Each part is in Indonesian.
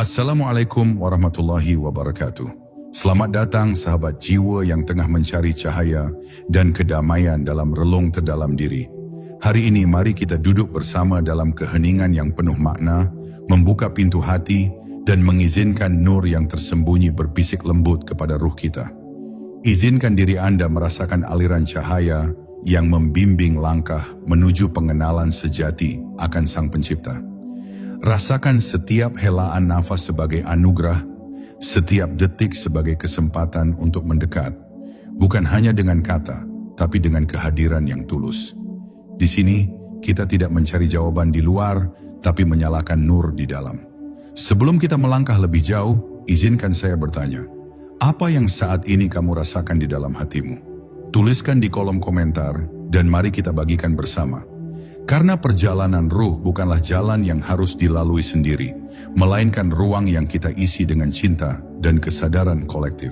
Assalamualaikum warahmatullahi wabarakatuh. Selamat datang sahabat jiwa yang tengah mencari cahaya dan kedamaian dalam relung terdalam diri. Hari ini mari kita duduk bersama dalam keheningan yang penuh makna, membuka pintu hati dan mengizinkan nur yang tersembunyi berbisik lembut kepada ruh kita. Izinkan diri Anda merasakan aliran cahaya yang membimbing langkah menuju pengenalan sejati akan Sang Pencipta. Rasakan setiap helaan nafas sebagai anugerah, setiap detik sebagai kesempatan untuk mendekat, bukan hanya dengan kata, tapi dengan kehadiran yang tulus. Di sini, kita tidak mencari jawaban di luar, tapi menyalakan nur di dalam. Sebelum kita melangkah lebih jauh, izinkan saya bertanya, apa yang saat ini kamu rasakan di dalam hatimu? Tuliskan di kolom komentar, dan mari kita bagikan bersama. Karena perjalanan ruh bukanlah jalan yang harus dilalui sendiri, melainkan ruang yang kita isi dengan cinta dan kesadaran kolektif.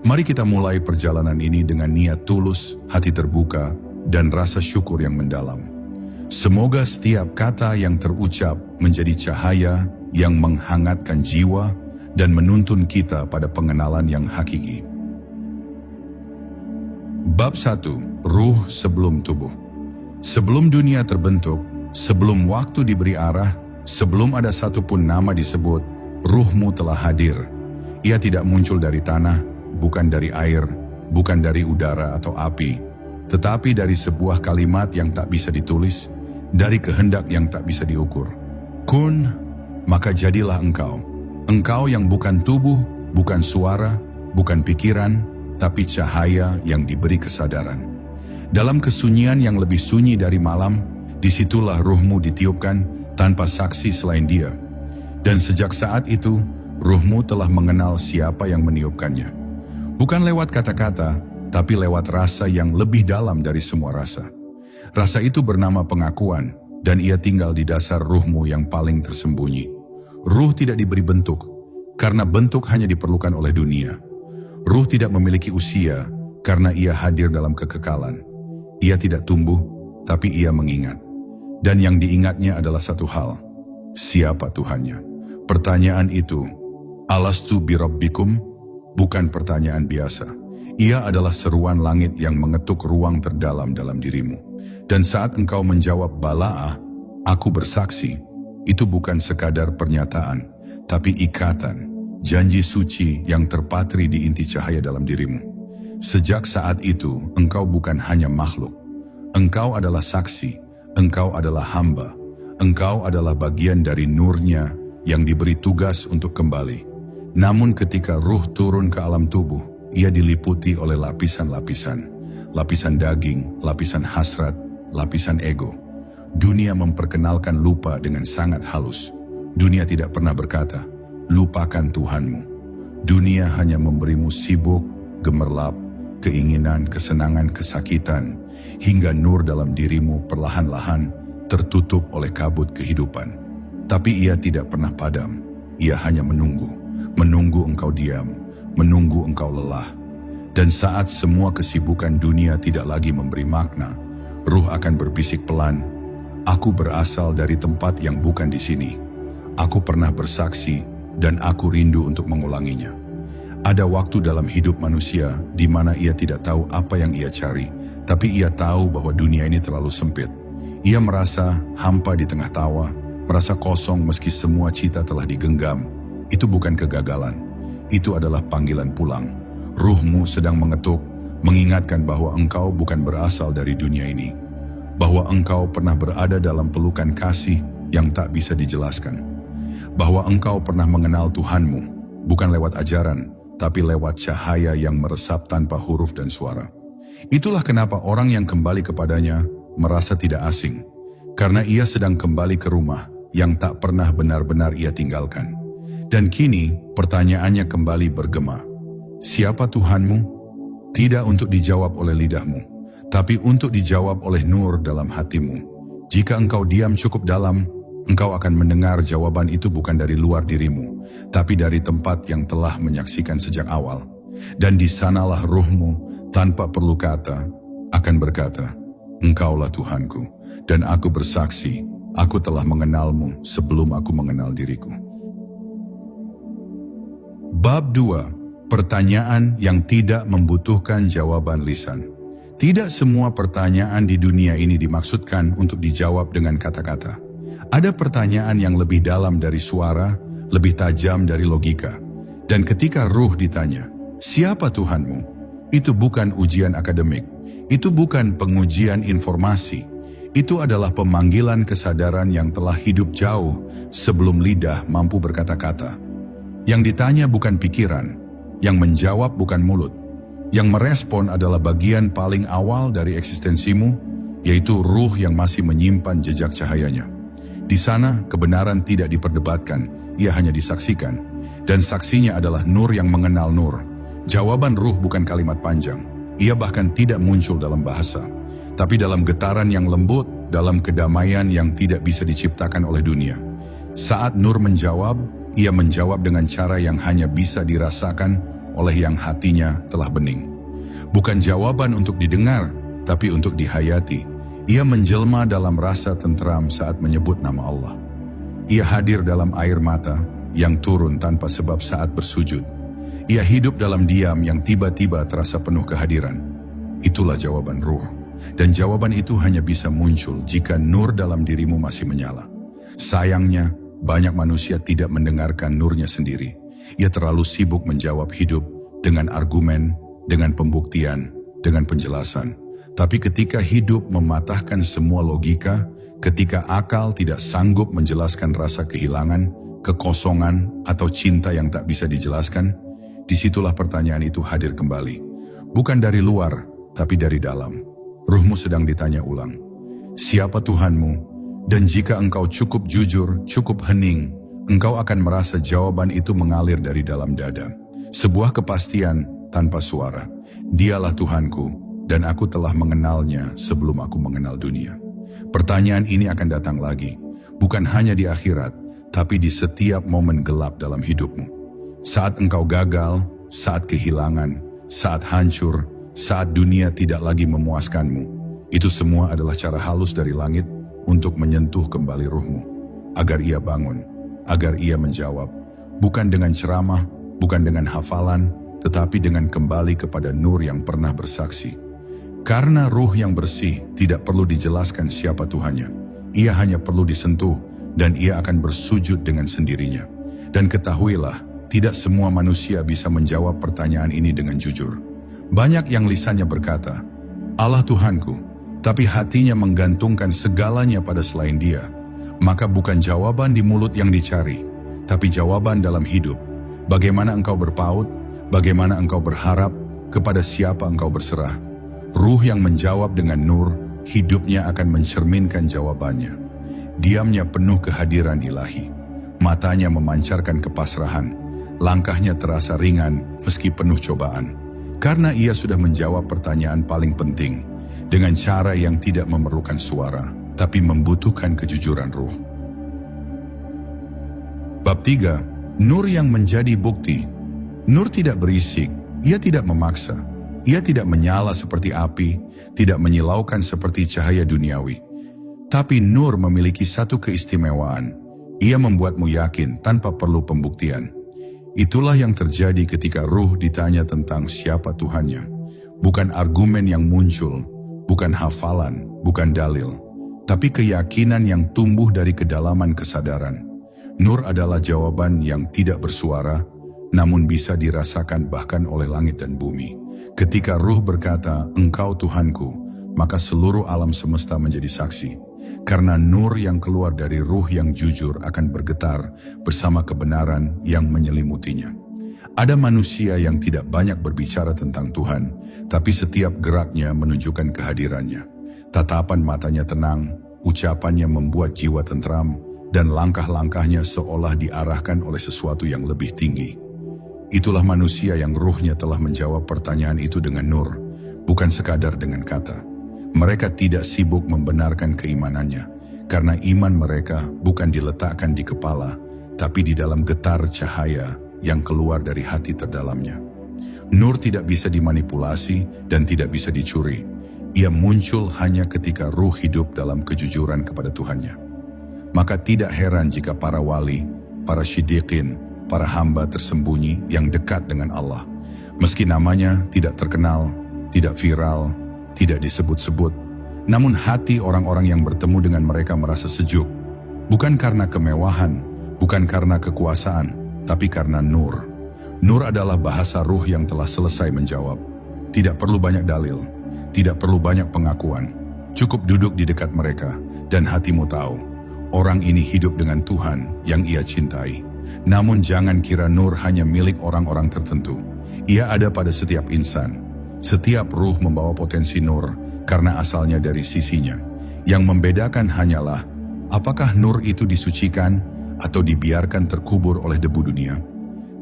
Mari kita mulai perjalanan ini dengan niat tulus, hati terbuka, dan rasa syukur yang mendalam. Semoga setiap kata yang terucap menjadi cahaya yang menghangatkan jiwa dan menuntun kita pada pengenalan yang hakiki. Bab 1. Ruh sebelum tubuh. Sebelum dunia terbentuk, sebelum waktu diberi arah, sebelum ada satupun nama disebut, ruhmu telah hadir. Ia tidak muncul dari tanah, bukan dari air, bukan dari udara atau api, tetapi dari sebuah kalimat yang tak bisa ditulis, dari kehendak yang tak bisa diukur. Kun, maka jadilah engkau. Engkau yang bukan tubuh, bukan suara, bukan pikiran, tapi cahaya yang diberi kesadaran. Dalam kesunyian yang lebih sunyi dari malam, disitulah ruhmu ditiupkan tanpa saksi selain Dia. Dan sejak saat itu, ruhmu telah mengenal siapa yang meniupkannya. Bukan lewat kata-kata, tapi lewat rasa yang lebih dalam dari semua rasa. Rasa itu bernama pengakuan, dan ia tinggal di dasar ruhmu yang paling tersembunyi. Ruh tidak diberi bentuk, karena bentuk hanya diperlukan oleh dunia. Ruh tidak memiliki usia, karena ia hadir dalam kekekalan. Ia tidak tumbuh, tapi ia mengingat. Dan yang diingatnya adalah satu hal, siapa Tuhannya? Pertanyaan itu, Alastu birabbikum, bukan pertanyaan biasa. Ia adalah seruan langit yang mengetuk ruang terdalam dalam dirimu. Dan saat engkau menjawab bala'ah, aku bersaksi, itu bukan sekadar pernyataan, tapi ikatan, janji suci yang terpatri di inti cahaya dalam dirimu. Sejak saat itu, engkau bukan hanya makhluk. Engkau adalah saksi, engkau adalah hamba, engkau adalah bagian dari nur-Nya yang diberi tugas untuk kembali. Namun ketika ruh turun ke alam tubuh, ia diliputi oleh lapisan-lapisan. Lapisan daging, lapisan hasrat, lapisan ego. Dunia memperkenalkan lupa dengan sangat halus. Dunia tidak pernah berkata, lupakan Tuhanmu. Dunia hanya memberimu sibuk, gemerlap, keinginan, kesenangan, kesakitan, hingga nur dalam dirimu perlahan-lahan tertutup oleh kabut kehidupan. Tapi ia tidak pernah padam, ia hanya menunggu engkau diam, menunggu engkau lelah. Dan saat semua kesibukan dunia tidak lagi memberi makna, ruh akan berbisik pelan, aku berasal dari tempat yang bukan di sini. Aku pernah bersaksi dan aku rindu untuk mengulanginya. Ada waktu dalam hidup manusia di mana ia tidak tahu apa yang ia cari, tapi ia tahu bahwa dunia ini terlalu sempit. Ia merasa hampa di tengah tawa, merasa kosong meski semua cita telah digenggam. Itu bukan kegagalan, itu adalah panggilan pulang. Ruhmu sedang mengetuk, mengingatkan bahwa engkau bukan berasal dari dunia ini, bahwa engkau pernah berada dalam pelukan kasih yang tak bisa dijelaskan, bahwa engkau pernah mengenal Tuhanmu, bukan lewat ajaran, tapi lewat cahaya yang meresap tanpa huruf dan suara. Itulah kenapa orang yang kembali kepadanya merasa tidak asing, karena ia sedang kembali ke rumah yang tak pernah benar-benar ia tinggalkan. Dan kini pertanyaannya kembali bergema, siapa Tuhanmu? Tidak untuk dijawab oleh lidahmu, tapi untuk dijawab oleh nur dalam hatimu. Jika engkau diam cukup dalam, engkau akan mendengar jawaban itu bukan dari luar dirimu, tapi dari tempat yang telah menyaksikan sejak awal. Dan di sanalah ruhmu, tanpa perlu kata, akan berkata, engkaulah Tuhanku, dan aku bersaksi, Aku telah mengenalmu sebelum aku mengenal diriku. Bab 2. Pertanyaan yang tidak membutuhkan jawaban lisan. Tidak semua pertanyaan di dunia ini dimaksudkan untuk dijawab dengan kata-kata. Ada pertanyaan yang lebih dalam dari suara, lebih tajam dari logika. Dan ketika ruh ditanya, siapa Tuhanmu? Itu bukan ujian akademik. Itu bukan pengujian informasi. Itu adalah pemanggilan kesadaran yang telah hidup jauh sebelum lidah mampu berkata-kata. Yang ditanya bukan pikiran, yang menjawab bukan mulut. Yang merespon adalah bagian paling awal dari eksistensimu, yaitu ruh yang masih menyimpan jejak cahayanya. Di sana, kebenaran tidak diperdebatkan, ia hanya disaksikan. Dan saksinya adalah nur yang mengenal nur. Jawaban ruh bukan kalimat panjang. Ia bahkan tidak muncul dalam bahasa. Tapi dalam getaran yang lembut, dalam kedamaian yang tidak bisa diciptakan oleh dunia. Saat nur menjawab, ia menjawab dengan cara yang hanya bisa dirasakan oleh yang hatinya telah bening. Bukan jawaban untuk didengar, tapi untuk dihayati. Ia menjelma dalam rasa tentram saat menyebut nama Allah. Ia hadir dalam air mata yang turun tanpa sebab saat bersujud. Ia hidup dalam diam yang tiba-tiba terasa penuh kehadiran. Itulah jawaban ruh. Dan jawaban itu hanya bisa muncul jika nur dalam dirimu masih menyala. Sayangnya, banyak manusia tidak mendengarkan nurnya sendiri. Ia terlalu sibuk menjawab hidup dengan argumen, dengan pembuktian, dengan penjelasan. Tapi ketika hidup mematahkan semua logika, ketika akal tidak sanggup menjelaskan rasa kehilangan, kekosongan, atau cinta yang tak bisa dijelaskan, disitulah pertanyaan itu hadir kembali. Bukan dari luar, tapi dari dalam. Ruhmu sedang ditanya ulang. Siapa Tuhanmu? Dan jika engkau cukup jujur, cukup hening, engkau akan merasa jawaban itu mengalir dari dalam dada. Sebuah kepastian tanpa suara. Dialah Tuhanku, dan aku telah mengenalnya sebelum aku mengenal dunia. Pertanyaan ini akan datang lagi, bukan hanya di akhirat, tapi di setiap momen gelap dalam hidupmu. Saat engkau gagal, saat kehilangan, saat hancur, saat dunia tidak lagi memuaskanmu. Itu semua adalah cara halus dari langit untuk menyentuh kembali ruhmu, agar ia bangun, agar ia menjawab, bukan dengan ceramah, bukan dengan hafalan, tetapi dengan kembali kepada nur yang pernah bersaksi. Karena ruh yang bersih tidak perlu dijelaskan siapa Tuhannya. Ia hanya perlu disentuh dan ia akan bersujud dengan sendirinya. Dan ketahuilah, tidak semua manusia bisa menjawab pertanyaan ini dengan jujur. Banyak yang lisannya berkata, Allah Tuhanku, tapi hatinya menggantungkan segalanya pada selain Dia. Maka bukan jawaban di mulut yang dicari, tapi jawaban dalam hidup. Bagaimana engkau berpaut, bagaimana engkau berharap, kepada siapa engkau berserah. Ruh yang menjawab dengan nur, hidupnya akan mencerminkan jawabannya. Diamnya penuh kehadiran ilahi. Matanya memancarkan kepasrahan. Langkahnya terasa ringan meski penuh cobaan. Karena ia sudah menjawab pertanyaan paling penting, dengan cara yang tidak memerlukan suara, tapi membutuhkan kejujuran ruh. Bab 3. Nur yang menjadi bukti. Nur tidak berisik, ia tidak memaksa. Ia tidak menyala seperti api, tidak menyilaukan seperti cahaya duniawi. Tapi nur memiliki satu keistimewaan. Ia membuatmu yakin tanpa perlu pembuktian. Itulah yang terjadi ketika ruh ditanya tentang siapa Tuhannya. Bukan argumen yang muncul, bukan hafalan, bukan dalil, tapi keyakinan yang tumbuh dari kedalaman kesadaran. Nur adalah jawaban yang tidak bersuara, namun bisa dirasakan bahkan oleh langit dan bumi. Ketika ruh berkata, Engkau Tuhanku, maka seluruh alam semesta menjadi saksi. Karena nur yang keluar dari ruh yang jujur akan bergetar bersama kebenaran yang menyelimutinya. Ada manusia yang tidak banyak berbicara tentang Tuhan, tapi setiap geraknya menunjukkan kehadirannya. Tatapan matanya tenang, ucapannya membuat jiwa tentram, dan langkah-langkahnya seolah diarahkan oleh sesuatu yang lebih tinggi. Itulah manusia yang ruhnya telah menjawab pertanyaan itu dengan nur, bukan sekadar dengan kata. Mereka tidak sibuk membenarkan keimanannya, karena iman mereka bukan diletakkan di kepala, tapi di dalam getar cahaya yang keluar dari hati terdalamnya. Nur tidak bisa dimanipulasi dan tidak bisa dicuri. Ia muncul hanya ketika ruh hidup dalam kejujuran kepada Tuhannya. Maka tidak heran jika para wali, para siddiqin, para hamba tersembunyi yang dekat dengan Allah, meski namanya tidak terkenal, tidak viral, tidak disebut-sebut, namun hati orang-orang yang bertemu dengan mereka merasa sejuk, bukan karena kemewahan, bukan karena kekuasaan, tapi karena nur. Nur adalah bahasa ruh yang telah selesai menjawab. Tidak perlu banyak dalil, tidak perlu banyak pengakuan. Cukup duduk di dekat mereka dan hatimu tahu, orang ini hidup dengan Tuhan yang ia cintai. Namun jangan kira nur hanya milik orang-orang tertentu. Ia ada pada setiap insan. Setiap ruh membawa potensi nur karena asalnya dari sisinya. Yang membedakan hanyalah apakah nur itu disucikan atau dibiarkan terkubur oleh debu dunia.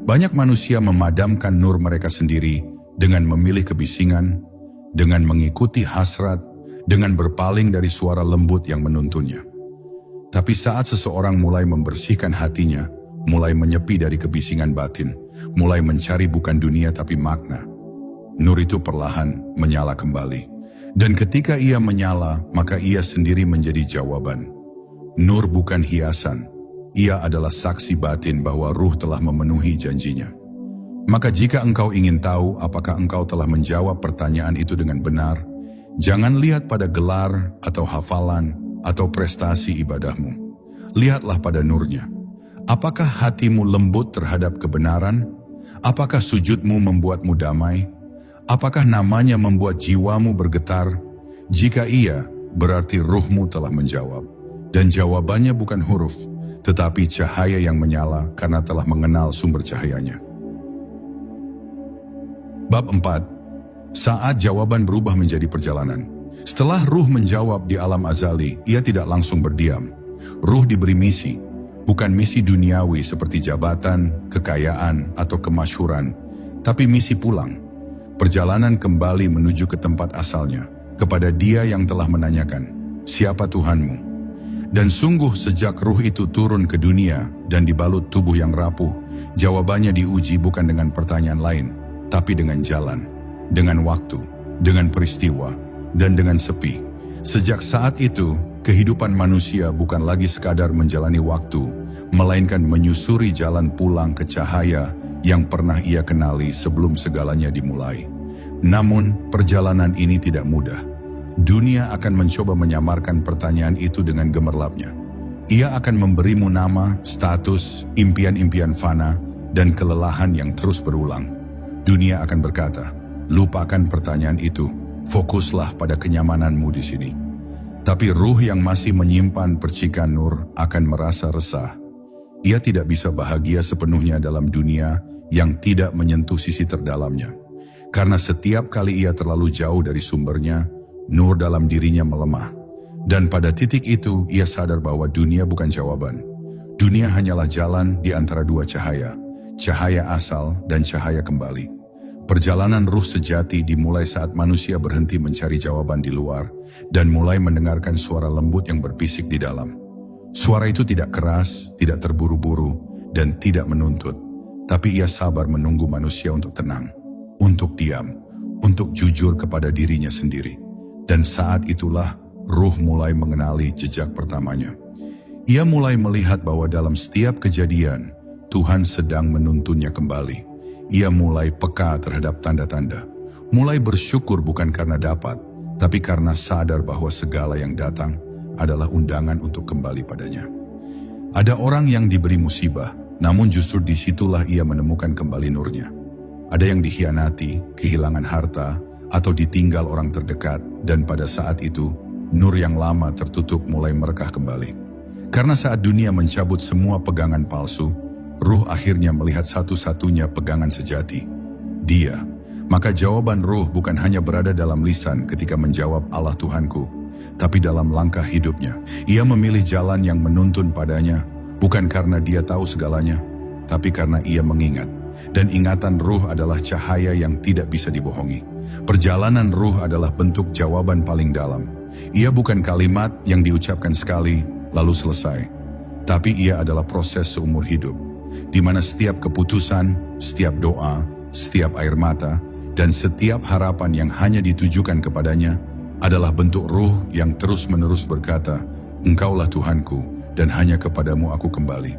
Banyak manusia memadamkan nur mereka sendiri dengan memilih kebisingan, dengan mengikuti hasrat, dengan berpaling dari suara lembut yang menuntunnya. Tapi saat seseorang mulai membersihkan hatinya, mulai menyepi dari kebisingan batin, mulai mencari bukan dunia tapi makna, nur itu perlahan menyala kembali. Dan ketika ia menyala, maka ia sendiri menjadi jawaban. Nur bukan hiasan, ia adalah saksi batin bahwa ruh telah memenuhi janjinya. Maka jika engkau ingin tahu apakah engkau telah menjawab pertanyaan itu dengan benar, jangan lihat pada gelar atau hafalan atau prestasi ibadahmu. Lihatlah pada nurnya. Apakah hatimu lembut terhadap kebenaran? Apakah sujudmu membuatmu damai? Apakah namanya membuat jiwamu bergetar? Jika iya, berarti ruhmu telah menjawab. Dan jawabannya bukan huruf, tetapi cahaya yang menyala karena telah mengenal sumber cahayanya. Bab 4. Saat jawaban berubah menjadi perjalanan. Setelah ruh menjawab di alam azali, ia tidak langsung berdiam. Ruh diberi misi, bukan misi duniawi seperti jabatan, kekayaan, atau kemasyhuran, tapi misi pulang. Perjalanan kembali menuju ke tempat asalnya, kepada Dia yang telah menanyakan, "Siapa Tuhanmu?" Dan sungguh sejak ruh itu turun ke dunia dan dibalut tubuh yang rapuh, jawabannya diuji bukan dengan pertanyaan lain, tapi dengan jalan, dengan waktu, dengan peristiwa, dan dengan sepi. Sejak saat itu, kehidupan manusia bukan lagi sekadar menjalani waktu, melainkan menyusuri jalan pulang ke cahaya yang pernah ia kenali sebelum segalanya dimulai. Namun, perjalanan ini tidak mudah. Dunia akan mencoba menyamarkan pertanyaan itu dengan gemerlapnya. Ia akan memberimu nama, status, impian-impian fana, dan kelelahan yang terus berulang. Dunia akan berkata, lupakan pertanyaan itu, fokuslah pada kenyamananmu di sini. Tapi ruh yang masih menyimpan percikan nur akan merasa resah. Ia tidak bisa bahagia sepenuhnya dalam dunia yang tidak menyentuh sisi terdalamnya. Karena setiap kali ia terlalu jauh dari sumbernya, nur dalam dirinya melemah. Dan pada titik itu, ia sadar bahwa dunia bukan jawaban. Dunia hanyalah jalan di antara dua cahaya, cahaya asal dan cahaya kembali. Perjalanan ruh sejati dimulai saat manusia berhenti mencari jawaban di luar dan mulai mendengarkan suara lembut yang berbisik di dalam. Suara itu tidak keras, tidak terburu-buru, dan tidak menuntut. Tapi ia sabar menunggu manusia untuk tenang, untuk diam, untuk jujur kepada dirinya sendiri. Dan saat itulah ruh mulai mengenali jejak pertamanya. Ia mulai melihat bahwa dalam setiap kejadian, Tuhan sedang menuntunnya kembali. Ia mulai peka terhadap tanda-tanda. Mulai bersyukur bukan karena dapat, tapi karena sadar bahwa segala yang datang adalah undangan untuk kembali padanya. Ada orang yang diberi musibah, namun justru disitulah ia menemukan kembali nurnya. Ada yang dikhianati, kehilangan harta, atau ditinggal orang terdekat, dan pada saat itu, nur yang lama tertutup mulai merekah kembali. Karena saat dunia mencabut semua pegangan palsu, ruh akhirnya melihat satu-satunya pegangan sejati, Dia. Maka jawaban ruh bukan hanya berada dalam lisan ketika menjawab Allah Tuhanku, tapi dalam langkah hidupnya. Ia memilih jalan yang menuntun padanya, bukan karena dia tahu segalanya, tapi karena ia mengingat. Dan ingatan ruh adalah cahaya yang tidak bisa dibohongi. Perjalanan ruh adalah bentuk jawaban paling dalam. Ia bukan kalimat yang diucapkan sekali, lalu selesai. Tapi ia adalah proses seumur hidup, di mana setiap keputusan, setiap doa, setiap air mata, dan setiap harapan yang hanya ditujukan kepadanya adalah bentuk ruh yang terus-menerus berkata, Engkaulah Tuhanku, dan hanya kepadamu aku kembali.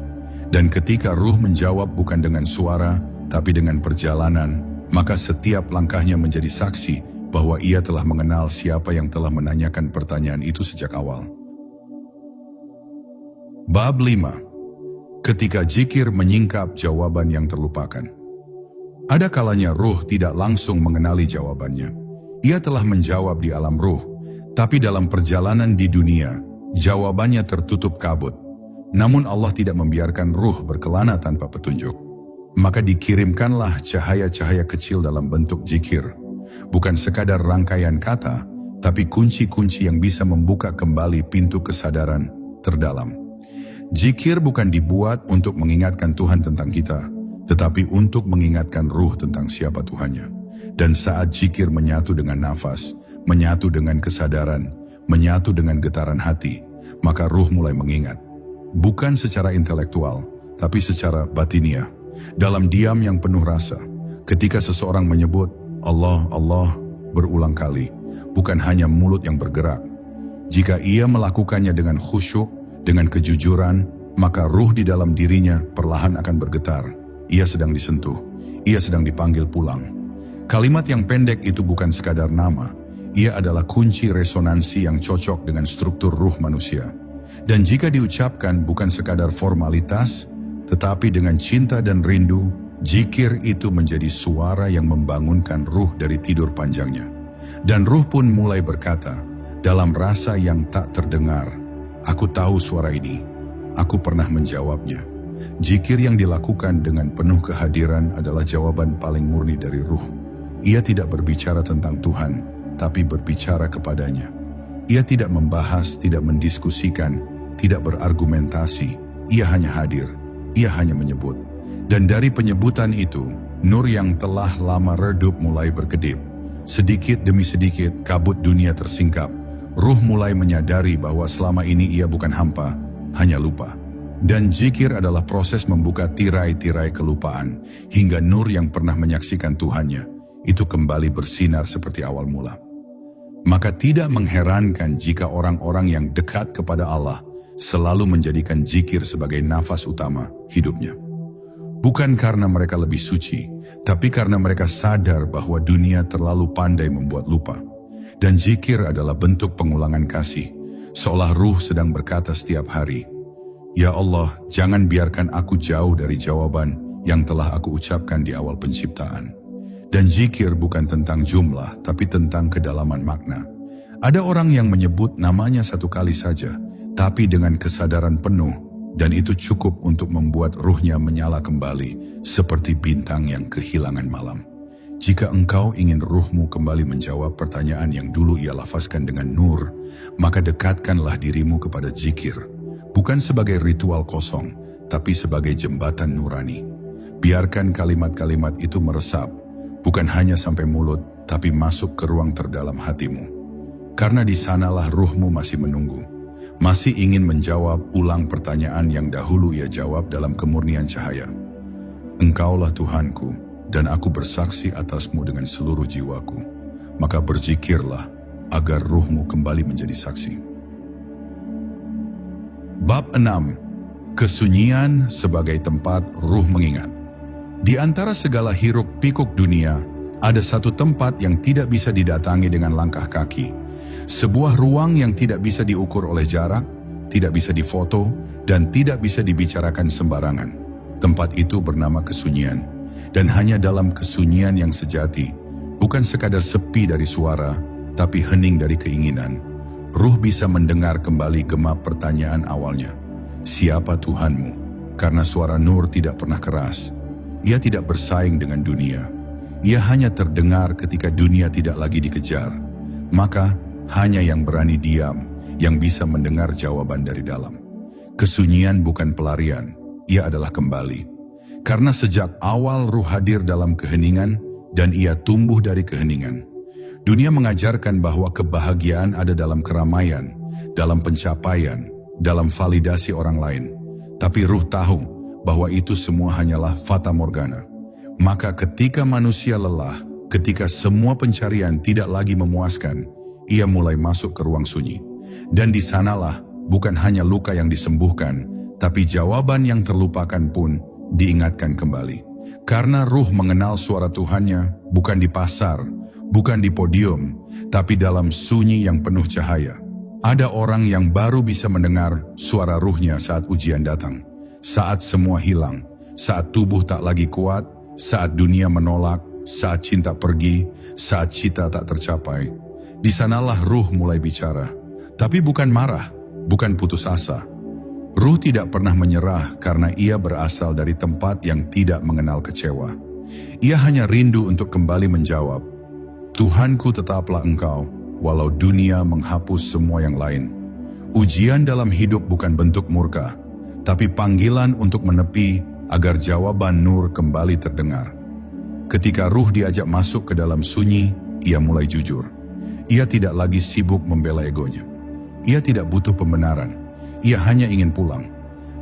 Dan ketika ruh menjawab bukan dengan suara, tapi dengan perjalanan, maka setiap langkahnya menjadi saksi bahwa ia telah mengenal siapa yang telah menanyakan pertanyaan itu sejak awal. Bab 5. Ketika zikir menyingkap jawaban yang terlupakan. Ada kalanya ruh tidak langsung mengenali jawabannya. Ia telah menjawab di alam ruh, tapi dalam perjalanan di dunia, jawabannya tertutup kabut. Namun Allah tidak membiarkan ruh berkelana tanpa petunjuk. Maka dikirimkanlah cahaya-cahaya kecil dalam bentuk zikir. Bukan sekadar rangkaian kata, tapi kunci-kunci yang bisa membuka kembali pintu kesadaran terdalam. Zikir bukan dibuat untuk mengingatkan Tuhan tentang kita, tetapi untuk mengingatkan ruh tentang siapa Tuhannya. Dan saat zikir menyatu dengan nafas, menyatu dengan kesadaran, menyatu dengan getaran hati, maka ruh mulai mengingat. Bukan secara intelektual, tapi secara batiniah. Dalam diam yang penuh rasa, ketika seseorang menyebut Allah, Allah berulang kali, bukan hanya mulut yang bergerak. Jika ia melakukannya dengan khusyuk, dengan kejujuran, maka ruh di dalam dirinya perlahan akan bergetar. Ia sedang disentuh, ia sedang dipanggil pulang. Kalimat yang pendek itu bukan sekadar nama, ia adalah kunci resonansi yang cocok dengan struktur ruh manusia. Dan jika diucapkan bukan sekadar formalitas, tetapi dengan cinta dan rindu, zikir itu menjadi suara yang membangunkan ruh dari tidur panjangnya. Dan ruh pun mulai berkata, dalam rasa yang tak terdengar, aku tahu suara ini, aku pernah menjawabnya. Zikir yang dilakukan dengan penuh kehadiran adalah jawaban paling murni dari ruh. Ia tidak berbicara tentang Tuhan, tapi berbicara kepadanya. Ia tidak membahas, tidak mendiskusikan, tidak berargumentasi. Ia hanya hadir, ia hanya menyebut. Dan dari penyebutan itu, nur yang telah lama redup mulai berkedip. Sedikit demi sedikit kabut dunia tersingkap. Ruh mulai menyadari bahwa selama ini ia bukan hampa, hanya lupa. Dan zikir adalah proses membuka tirai-tirai kelupaan, hingga nur yang pernah menyaksikan Tuhannya, itu kembali bersinar seperti awal mula. Maka tidak mengherankan jika orang-orang yang dekat kepada Allah selalu menjadikan zikir sebagai nafas utama hidupnya. Bukan karena mereka lebih suci, tapi karena mereka sadar bahwa dunia terlalu pandai membuat lupa. Dan zikir adalah bentuk pengulangan kasih, seolah ruh sedang berkata setiap hari, Ya Allah, jangan biarkan aku jauh dari jawaban yang telah aku ucapkan di awal penciptaan. Dan zikir bukan tentang jumlah, tapi tentang kedalaman makna. Ada orang yang menyebut namanya satu kali saja, tapi dengan kesadaran penuh, dan itu cukup untuk membuat ruhnya menyala kembali, seperti bintang yang kehilangan malam. Jika engkau ingin ruhmu kembali menjawab pertanyaan yang dulu ia lafazkan dengan nur, maka dekatkanlah dirimu kepada zikir. Bukan sebagai ritual kosong, tapi sebagai jembatan nurani. Biarkan kalimat-kalimat itu meresap, bukan hanya sampai mulut, tapi masuk ke ruang terdalam hatimu. Karena di sanalah ruhmu masih menunggu, masih ingin menjawab ulang pertanyaan yang dahulu ia jawab dalam kemurnian cahaya. Engkaulah Tuhanku, dan aku bersaksi atasmu dengan seluruh jiwaku. Maka berzikirlah, agar ruhmu kembali menjadi saksi. Bab 6. Kesunyian sebagai tempat ruh mengingat. Di antara segala hiruk pikuk dunia, ada satu tempat yang tidak bisa didatangi dengan langkah kaki. Sebuah ruang yang tidak bisa diukur oleh jarak, tidak bisa difoto, dan tidak bisa dibicarakan sembarangan. Tempat itu bernama kesunyian. Dan hanya dalam kesunyian yang sejati, bukan sekadar sepi dari suara, tapi hening dari keinginan, ruh bisa mendengar kembali gema pertanyaan awalnya. Siapa Tuhanmu? Karena suara nur tidak pernah keras. Ia tidak bersaing dengan dunia. Ia hanya terdengar ketika dunia tidak lagi dikejar. Maka hanya yang berani diam, yang bisa mendengar jawaban dari dalam. Kesunyian bukan pelarian, ia adalah kembali. Karena sejak awal ruh hadir dalam keheningan dan ia tumbuh dari keheningan. Dunia mengajarkan bahwa kebahagiaan ada dalam keramaian, dalam pencapaian, dalam validasi orang lain. Tapi ruh tahu bahwa itu semua hanyalah fata morgana. Maka ketika manusia lelah, ketika semua pencarian tidak lagi memuaskan, ia mulai masuk ke ruang sunyi. Dan di sanalah bukan hanya luka yang disembuhkan, tapi jawaban yang terlupakan pun diingatkan kembali. Karena ruh mengenal suara Tuhannya bukan di pasar, bukan di podium, tapi dalam sunyi yang penuh cahaya. Ada orang yang baru bisa mendengar suara ruhnya saat ujian datang, saat semua hilang, saat tubuh tak lagi kuat, saat dunia menolak, saat cinta pergi, saat cita tak tercapai. Di sanalah ruh mulai bicara, tapi bukan marah, bukan putus asa. Ruh tidak pernah menyerah karena ia berasal dari tempat yang tidak mengenal kecewa. Ia hanya rindu untuk kembali menjawab, Tuhanku tetaplah Engkau, walau dunia menghapus semua yang lain. Ujian dalam hidup bukan bentuk murka, tapi panggilan untuk menepi agar jawaban nur kembali terdengar. Ketika ruh diajak masuk ke dalam sunyi, ia mulai jujur. Ia tidak lagi sibuk membela egonya. Ia tidak butuh pembenaran. Ia hanya ingin pulang.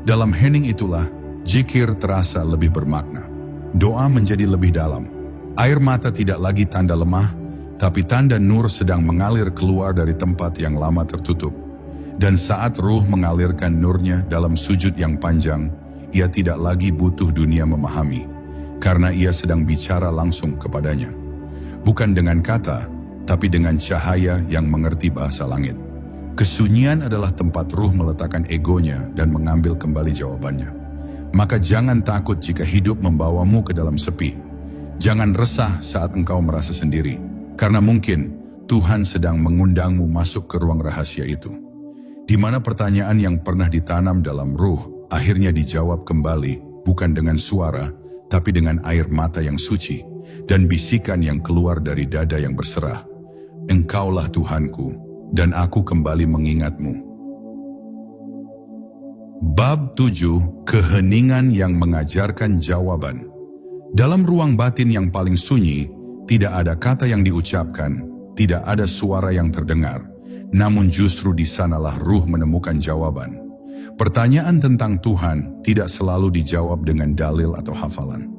Dalam hening itulah, zikir terasa lebih bermakna. Doa menjadi lebih dalam. Air mata tidak lagi tanda lemah, tapi tanda nur sedang mengalir keluar dari tempat yang lama tertutup. Dan saat ruh mengalirkan nurnya dalam sujud yang panjang, ia tidak lagi butuh dunia memahami, karena ia sedang bicara langsung kepadanya. Bukan dengan kata, tapi dengan cahaya yang mengerti bahasa langit. Kesunyian adalah tempat ruh meletakkan egonya dan mengambil kembali jawabannya. Maka jangan takut jika hidup membawamu ke dalam sepi. Jangan resah saat engkau merasa sendiri, karena mungkin Tuhan sedang mengundangmu masuk ke ruang rahasia itu, di mana pertanyaan yang pernah ditanam dalam ruh akhirnya dijawab kembali, bukan dengan suara, tapi dengan air mata yang suci dan bisikan yang keluar dari dada yang berserah. Engkaulah Tuhanku, dan aku kembali mengingatmu. Bab 7, Keheningan yang mengajarkan jawaban. Dalam ruang batin yang paling sunyi, tidak ada kata yang diucapkan, tidak ada suara yang terdengar, namun justru di sanalah ruh menemukan jawaban. Pertanyaan tentang Tuhan tidak selalu dijawab dengan dalil atau hafalan.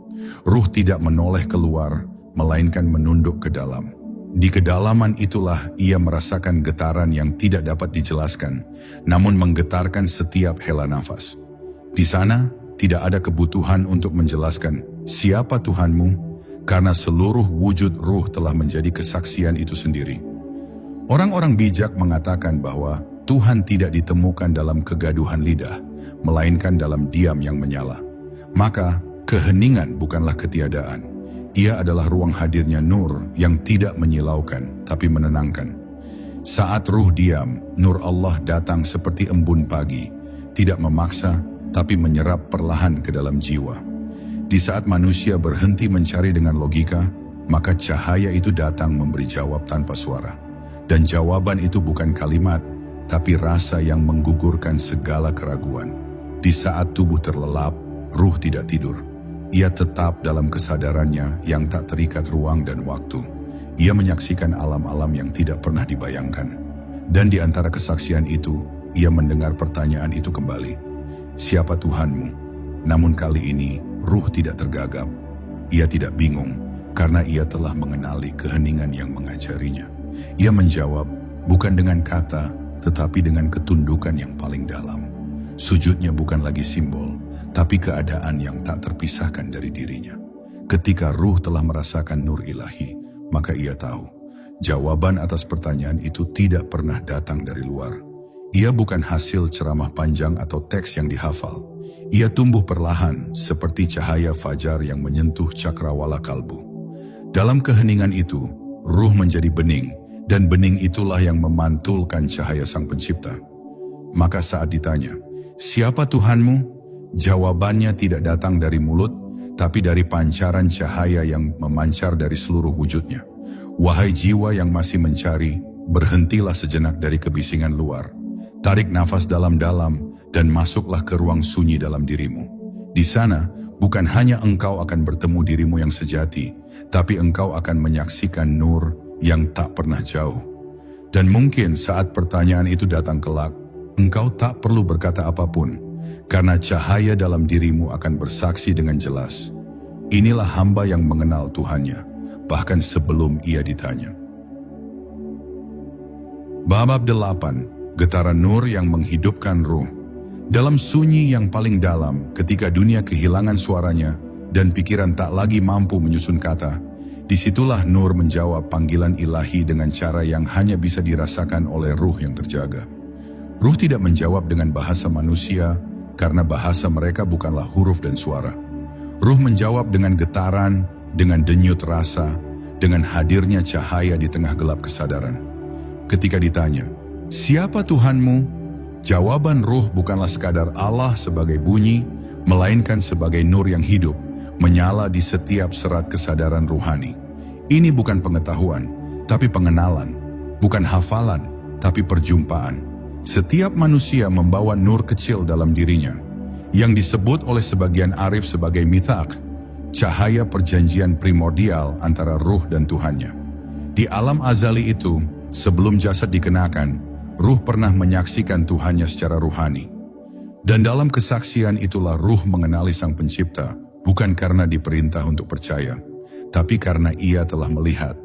Ruh tidak menoleh keluar, melainkan menunduk ke dalam. Di kedalaman itulah ia merasakan getaran yang tidak dapat dijelaskan, namun menggetarkan setiap hela nafas. Di sana tidak ada kebutuhan untuk menjelaskan siapa Tuhanmu, karena seluruh wujud ruh telah menjadi kesaksian itu sendiri. Orang-orang bijak mengatakan bahwa Tuhan tidak ditemukan dalam kegaduhan lidah, melainkan dalam diam yang menyala. Maka keheningan bukanlah ketiadaan. Ia adalah ruang hadirnya nur yang tidak menyilaukan, tapi menenangkan. Saat ruh diam, nur Allah datang seperti embun pagi, tidak memaksa, tapi menyerap perlahan ke dalam jiwa. Di saat manusia berhenti mencari dengan logika, maka cahaya itu datang memberi jawab tanpa suara. Dan jawaban itu bukan kalimat, tapi rasa yang menggugurkan segala keraguan. Di saat tubuh terlelap, ruh tidak tidur. Ia tetap dalam kesadarannya yang tak terikat ruang dan waktu. Ia menyaksikan alam-alam yang tidak pernah dibayangkan. Dan di antara kesaksian itu, ia mendengar pertanyaan itu kembali. Siapa Tuhanmu? Namun kali ini, ruh tidak tergagap. Ia tidak bingung, karena ia telah mengenali keheningan yang mengajarinya. Ia menjawab, bukan dengan kata, tetapi dengan ketundukan yang paling dalam. Sujudnya bukan lagi simbol, tapi keadaan yang tak terpisahkan dari dirinya. Ketika ruh telah merasakan nur ilahi, maka ia tahu, jawaban atas pertanyaan itu tidak pernah datang dari luar. Ia bukan hasil ceramah panjang atau teks yang dihafal. Ia tumbuh perlahan, seperti cahaya fajar yang menyentuh cakrawala kalbu. Dalam keheningan itu, ruh menjadi bening, dan bening itulah yang memantulkan cahaya Sang Pencipta. Maka saat ditanya, siapa Tuhanmu? Jawabannya tidak datang dari mulut, tapi dari pancaran cahaya yang memancar dari seluruh wujudnya. Wahai jiwa yang masih mencari, berhentilah sejenak dari kebisingan luar. Tarik nafas dalam-dalam dan masuklah ke ruang sunyi dalam dirimu. Di sana, bukan hanya engkau akan bertemu dirimu yang sejati, tapi engkau akan menyaksikan nur yang tak pernah jauh. Dan mungkin saat pertanyaan itu datang kelak, engkau tak perlu berkata apapun, karena cahaya dalam dirimu akan bersaksi dengan jelas. Inilah hamba yang mengenal Tuhannya, bahkan sebelum ia ditanya. Bab 8, getaran nur yang menghidupkan ruh. Dalam sunyi yang paling dalam, ketika dunia kehilangan suaranya dan pikiran tak lagi mampu menyusun kata, disitulah nur menjawab panggilan ilahi dengan cara yang hanya bisa dirasakan oleh ruh yang terjaga. Ruh tidak menjawab dengan bahasa manusia, karena bahasa mereka bukanlah huruf dan suara. Ruh menjawab dengan getaran, dengan denyut rasa, dengan hadirnya cahaya di tengah gelap kesadaran. Ketika ditanya, "Siapa Tuhanmu?" Jawaban ruh bukanlah sekadar Allah sebagai bunyi, melainkan sebagai nur yang hidup, menyala di setiap serat kesadaran ruhani. Ini bukan pengetahuan, tapi pengenalan. Bukan hafalan, tapi perjumpaan. Setiap manusia membawa nur kecil dalam dirinya, yang disebut oleh sebagian arif sebagai mithaq, cahaya perjanjian primordial antara ruh dan Tuhannya. Di alam azali itu, sebelum jasad dikenakan, ruh pernah menyaksikan Tuhannya secara ruhani. Dan dalam kesaksian itulah ruh mengenali Sang Pencipta, bukan karena diperintah untuk percaya, tapi karena ia telah melihat,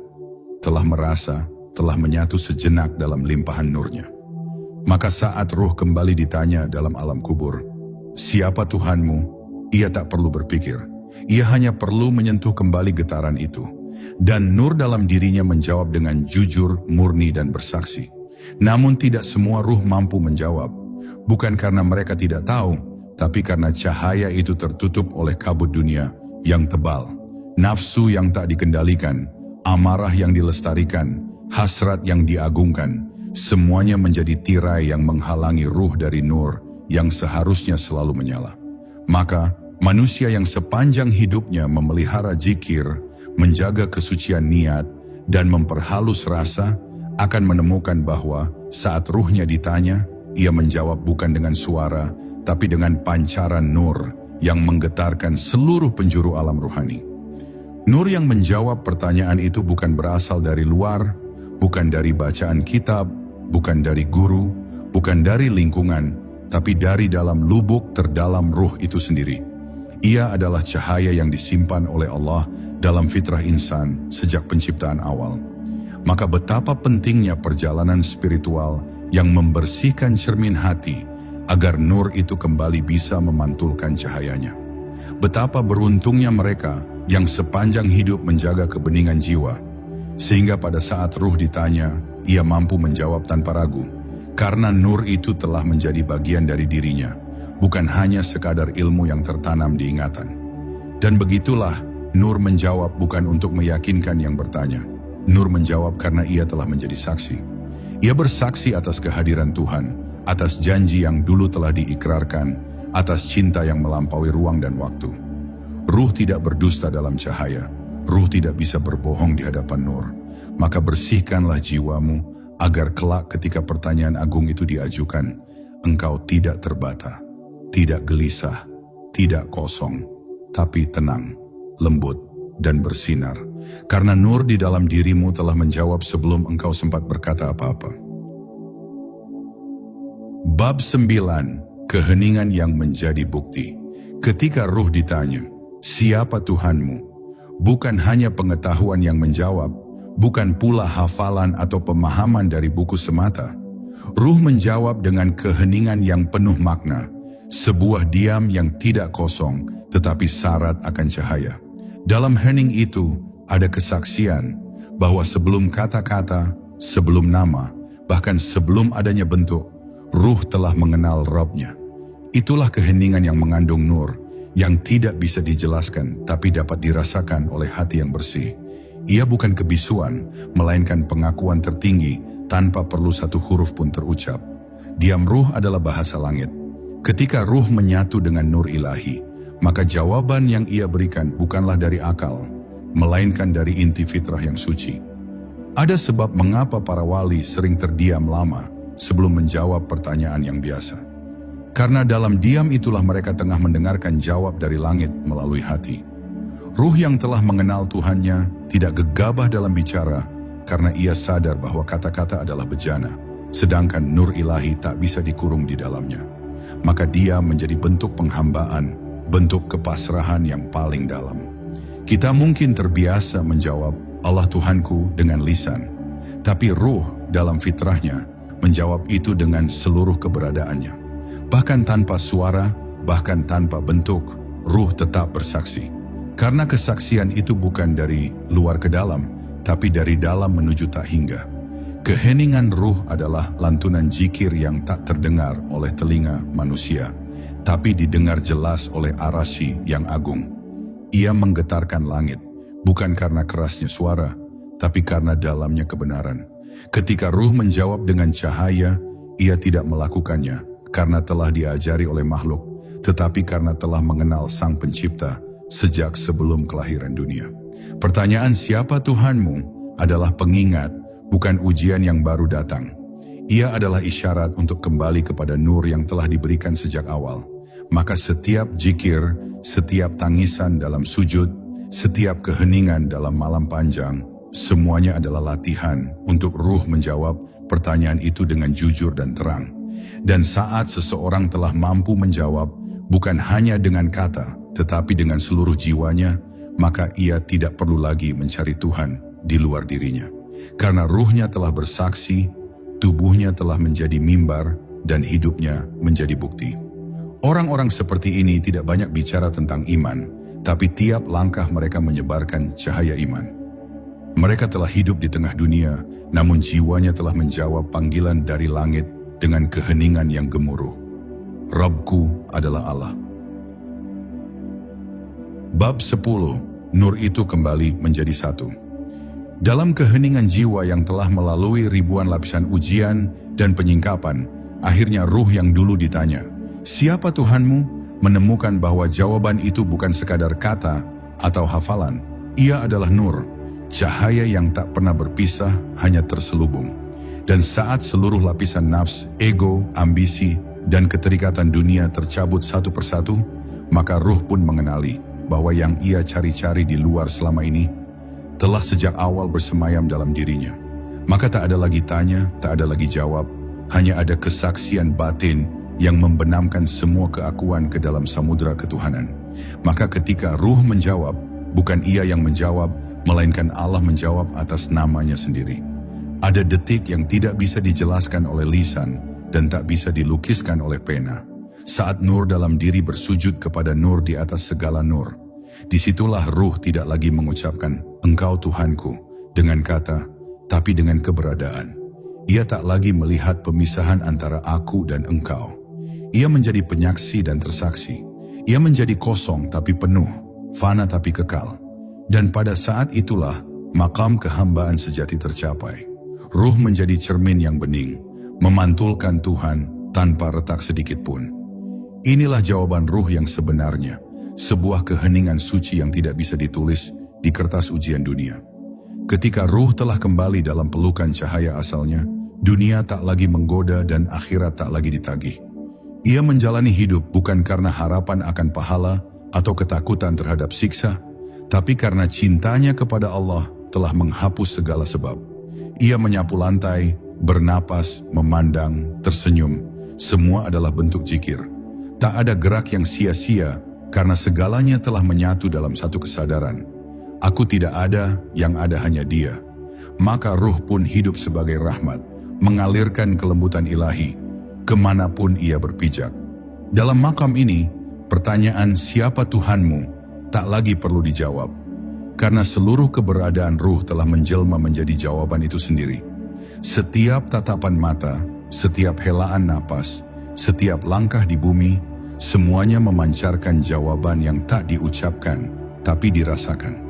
telah merasa, telah menyatu sejenak dalam limpahan nurnya. Maka saat ruh kembali ditanya dalam alam kubur, "Siapa Tuhanmu?" Ia tak perlu berpikir. Ia hanya perlu menyentuh kembali getaran itu. Dan nur dalam dirinya menjawab dengan jujur, murni, dan bersaksi. Namun tidak semua ruh mampu menjawab, bukan karena mereka tidak tahu, tapi karena cahaya itu tertutup oleh kabut dunia yang tebal, nafsu yang tak dikendalikan, amarah yang dilestarikan, hasrat yang diagungkan, semuanya menjadi tirai yang menghalangi ruh dari nur yang seharusnya selalu menyala. Maka, manusia yang sepanjang hidupnya memelihara zikir, menjaga kesucian niat, dan memperhalus rasa, akan menemukan bahwa saat ruhnya ditanya, ia menjawab bukan dengan suara, tapi dengan pancaran nur yang menggetarkan seluruh penjuru alam ruhani. Nur yang menjawab pertanyaan itu bukan berasal dari luar, bukan dari bacaan kitab, bukan dari guru, bukan dari lingkungan, tapi dari dalam lubuk terdalam ruh itu sendiri. Ia adalah cahaya yang disimpan oleh Allah dalam fitrah insan sejak penciptaan awal. Maka betapa pentingnya perjalanan spiritual yang membersihkan cermin hati agar nur itu kembali bisa memantulkan cahayanya. Betapa beruntungnya mereka yang sepanjang hidup menjaga kebeningan jiwa, sehingga pada saat ruh ditanya, ia mampu menjawab tanpa ragu, karena nur itu telah menjadi bagian dari dirinya, bukan hanya sekadar ilmu yang tertanam di ingatan. Dan begitulah, nur menjawab bukan untuk meyakinkan yang bertanya. Nur menjawab karena ia telah menjadi saksi. Ia bersaksi atas kehadiran Tuhan, atas janji yang dulu telah diikrarkan, atas cinta yang melampaui ruang dan waktu. Ruh tidak berdusta dalam cahaya, ruh tidak bisa berbohong di hadapan nur. Maka bersihkanlah jiwamu, agar kelak ketika pertanyaan agung itu diajukan, engkau tidak terbata, tidak gelisah, tidak kosong, tapi tenang, lembut, dan bersinar. Karena nur di dalam dirimu telah menjawab sebelum engkau sempat berkata apa-apa. Bab 9. Keheningan yang menjadi bukti. Ketika ruh ditanya, "Siapa Tuhanmu?" Bukan hanya pengetahuan yang menjawab, bukan pula hafalan atau pemahaman dari buku semata. Ruh menjawab dengan keheningan yang penuh makna, sebuah diam yang tidak kosong tetapi syarat akan cahaya. Dalam hening itu ada kesaksian bahwa sebelum kata-kata, sebelum nama, bahkan sebelum adanya bentuk, ruh telah mengenal Rabb-nya. Itulah keheningan yang mengandung nur, yang tidak bisa dijelaskan tapi dapat dirasakan oleh hati yang bersih. Ia bukan kebisuan, melainkan pengakuan tertinggi tanpa perlu satu huruf pun terucap. Diam ruh adalah bahasa langit. Ketika ruh menyatu dengan nur ilahi, maka jawaban yang ia berikan bukanlah dari akal, melainkan dari inti fitrah yang suci. Ada sebab mengapa para wali sering terdiam lama sebelum menjawab pertanyaan yang biasa. Karena dalam diam itulah mereka tengah mendengarkan jawab dari langit melalui hati. Ruh yang telah mengenal Tuhannya tidak gegabah dalam bicara karena ia sadar bahwa kata-kata adalah bejana, sedangkan nur ilahi tak bisa dikurung di dalamnya. Maka dia menjadi bentuk penghambaan, bentuk kepasrahan yang paling dalam. Kita mungkin terbiasa menjawab Allah Tuhanku dengan lisan, tapi ruh dalam fitrahnya menjawab itu dengan seluruh keberadaannya. Bahkan tanpa suara, bahkan tanpa bentuk, ruh tetap bersaksi. Karena kesaksian itu bukan dari luar ke dalam, tapi dari dalam menuju tak hingga. Keheningan ruh adalah lantunan zikir yang tak terdengar oleh telinga manusia, tapi didengar jelas oleh Arasy yang agung. Ia menggetarkan langit, bukan karena kerasnya suara, tapi karena dalamnya kebenaran. Ketika ruh menjawab dengan cahaya, ia tidak melakukannya karena telah diajari oleh makhluk, tetapi karena telah mengenal Sang Pencipta sejak sebelum kelahiran dunia. Pertanyaan siapa Tuhanmu adalah pengingat, bukan ujian yang baru datang. Ia adalah isyarat untuk kembali kepada nur yang telah diberikan sejak awal. Maka setiap zikir, setiap tangisan dalam sujud, setiap keheningan dalam malam panjang, semuanya adalah latihan untuk ruh menjawab pertanyaan itu dengan jujur dan terang. Dan saat seseorang telah mampu menjawab, bukan hanya dengan kata, tetapi dengan seluruh jiwanya, maka ia tidak perlu lagi mencari Tuhan di luar dirinya. Karena ruhnya telah bersaksi, tubuhnya telah menjadi mimbar, dan hidupnya menjadi bukti. Orang-orang seperti ini tidak banyak bicara tentang iman, tapi tiap langkah mereka menyebarkan cahaya iman. Mereka telah hidup di tengah dunia, namun jiwanya telah menjawab panggilan dari langit dengan keheningan yang gemuruh. Rabbku adalah Allah. Bab 10, Nur itu kembali menjadi satu. Dalam keheningan jiwa yang telah melalui ribuan lapisan ujian dan penyingkapan, akhirnya ruh yang dulu ditanya, "Siapa Tuhanmu?" menemukan bahwa jawaban itu bukan sekadar kata atau hafalan. Ia adalah nur, cahaya yang tak pernah berpisah, hanya terselubung. Dan saat seluruh lapisan nafs, ego, ambisi, dan keterikatan dunia tercabut satu persatu, maka ruh pun mengenali bahwa yang ia cari-cari di luar selama ini telah sejak awal bersemayam dalam dirinya. Maka tak ada lagi tanya, tak ada lagi jawab, hanya ada kesaksian batin yang membenamkan semua keakuan ke dalam samudera ketuhanan. Maka ketika ruh menjawab, bukan ia yang menjawab, melainkan Allah menjawab atas namanya sendiri. Ada detik yang tidak bisa dijelaskan oleh lisan dan tak bisa dilukiskan oleh pena. Saat nur dalam diri bersujud kepada nur di atas segala nur, disitulah ruh tidak lagi mengucapkan "Engkau Tuhanku" dengan kata, tapi dengan keberadaan. Ia tak lagi melihat pemisahan antara aku dan engkau. Ia menjadi penyaksi dan tersaksi. Ia menjadi kosong tapi penuh, fana tapi kekal. Dan pada saat itulah makam kehambaan sejati tercapai. Ruh menjadi cermin yang bening, memantulkan Tuhan tanpa retak sedikit pun. Inilah jawaban ruh yang sebenarnya, sebuah keheningan suci yang tidak bisa ditulis di kertas ujian dunia. Ketika ruh telah kembali dalam pelukan cahaya asalnya, dunia tak lagi menggoda dan akhirat tak lagi ditagih. Ia menjalani hidup bukan karena harapan akan pahala atau ketakutan terhadap siksa, tapi karena cintanya kepada Allah telah menghapus segala sebab. Ia menyapu lantai, bernapas, memandang, tersenyum, semua adalah bentuk zikir. Tak ada gerak yang sia-sia karena segalanya telah menyatu dalam satu kesadaran. Aku tidak ada, yang ada hanya Dia. Maka ruh pun hidup sebagai rahmat, mengalirkan kelembutan ilahi kemanapun ia berpijak. Dalam makam ini, pertanyaan siapa Tuhanmu tak lagi perlu dijawab, karena seluruh keberadaan ruh telah menjelma menjadi jawaban itu sendiri. Setiap tatapan mata, setiap helaan napas, setiap langkah di bumi, semuanya memancarkan jawaban yang tak diucapkan, tapi dirasakan.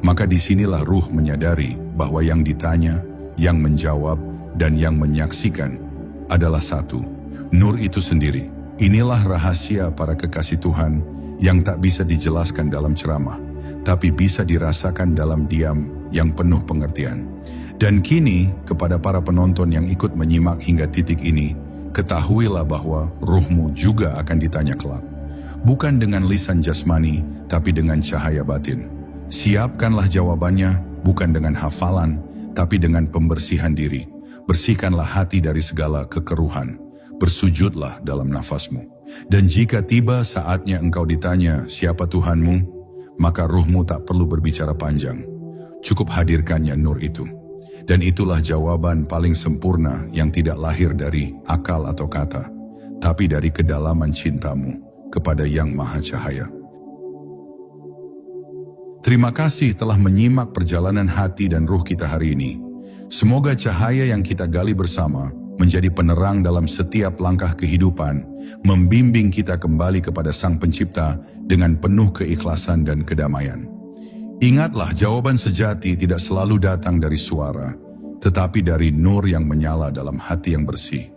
Maka disinilah ruh menyadari bahwa yang ditanya, yang menjawab, dan yang menyaksikan adalah satu, nur itu sendiri. Inilah rahasia para kekasih Tuhan yang tak bisa dijelaskan dalam ceramah, tapi bisa dirasakan dalam diam yang penuh pengertian. Dan kini, kepada para penonton yang ikut menyimak hingga titik ini, ketahuilah bahwa ruhmu juga akan ditanya kelak. Bukan dengan lisan jasmani, tapi dengan cahaya batin. Siapkanlah jawabannya, bukan dengan hafalan, tapi dengan pembersihan diri. Bersihkanlah hati dari segala kekeruhan. Bersujudlah dalam nafasmu. Dan jika tiba saatnya engkau ditanya siapa Tuhanmu, maka ruhmu tak perlu berbicara panjang. Cukup hadirkannya nur itu. Dan itulah jawaban paling sempurna yang tidak lahir dari akal atau kata, tapi dari kedalaman cintamu kepada Yang Maha Cahaya. Terima kasih telah menyimak perjalanan hati dan ruh kita hari ini. Semoga cahaya yang kita gali bersama menjadi penerang dalam setiap langkah kehidupan, membimbing kita kembali kepada Sang Pencipta dengan penuh keikhlasan dan kedamaian. Ingatlah, jawaban sejati tidak selalu datang dari suara, tetapi dari nur yang menyala dalam hati yang bersih.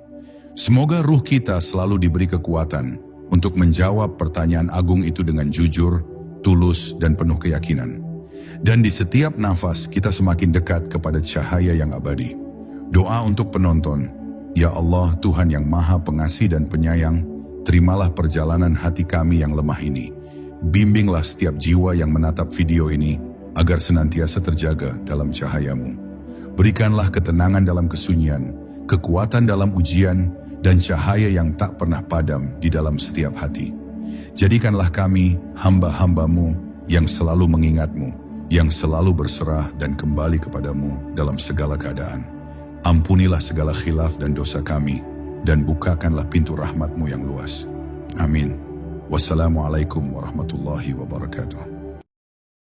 Semoga ruh kita selalu diberi kekuatan untuk menjawab pertanyaan agung itu dengan jujur, tulus, dan penuh keyakinan. Dan di setiap nafas kita semakin dekat kepada cahaya yang abadi. Doa untuk penonton. Ya Allah, Tuhan yang Maha Pengasih dan Penyayang, terimalah perjalanan hati kami yang lemah ini. Bimbinglah setiap jiwa yang menatap video ini agar senantiasa terjaga dalam cahaya-Mu. Berikanlah ketenangan dalam kesunyian, kekuatan dalam ujian, dan cahaya yang tak pernah padam di dalam setiap hati. Jadikanlah kami hamba-hamba-Mu yang selalu mengingat-Mu, yang selalu berserah dan kembali kepada-Mu dalam segala keadaan. Ampunilah segala khilaf dan dosa kami, dan bukakanlah pintu rahmat-Mu yang luas. Amin. Wassalamualaikum warahmatullahi wabarakatuh.